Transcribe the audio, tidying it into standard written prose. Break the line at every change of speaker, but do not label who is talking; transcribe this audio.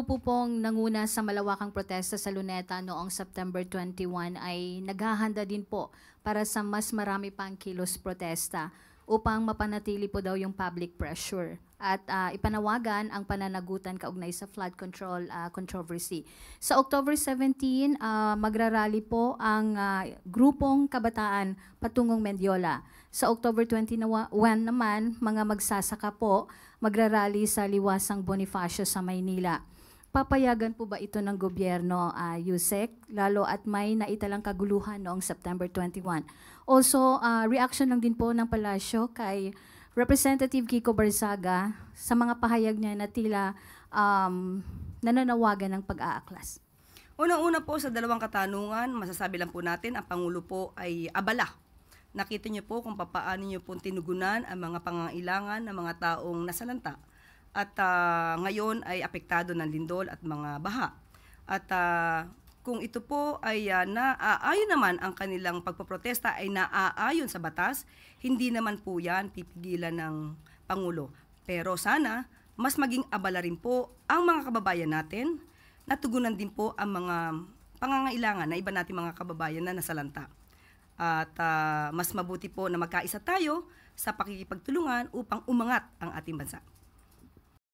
grupo pong nanguna sa malawakang protesta sa Luneta noong September 21 ay naghahanda din po para sa mas marami pang kilos protesta upang mapanatili po daw yung public pressure at ipanawagan ang pananagutan kaugnay sa flood control controversy. Sa October 17, magrarally po ang grupong kabataan patungong Mendiola. Sa October 21 naman, mga magsasaka po magrarally sa Liwasang Bonifacio sa Maynila. Papayagan po ba ito ng gobyerno, Yusek, lalo at may naitalang kaguluhan noong September 21? Also, reaction lang din po ng Palasyo kay Representative Kiko Barzaga sa mga pahayag niya na tila nananawagan ng pag-aaklas.
Unang-una po sa dalawang katanungan, masasabi lang po natin, ang Pangulo po ay abala. Nakita niyo po kung paano niyo po tinugunan ang mga pangangailangan ng mga taong nasalanta. At ngayon ay apektado ng lindol at mga baha. At kung ito po ay naaayon naman ang kanilang pagpoprotesta ay naaayon sa batas, hindi naman po yan pipigilan ng Pangulo. Pero sana mas maging abala rin po ang mga kababayan natin, natugunan din po ang mga pangangailangan na iba natin mga kababayan na nasalanta. At mas mabuti po na magkaisa tayo sa pakikipagtulungan upang umangat ang ating bansa.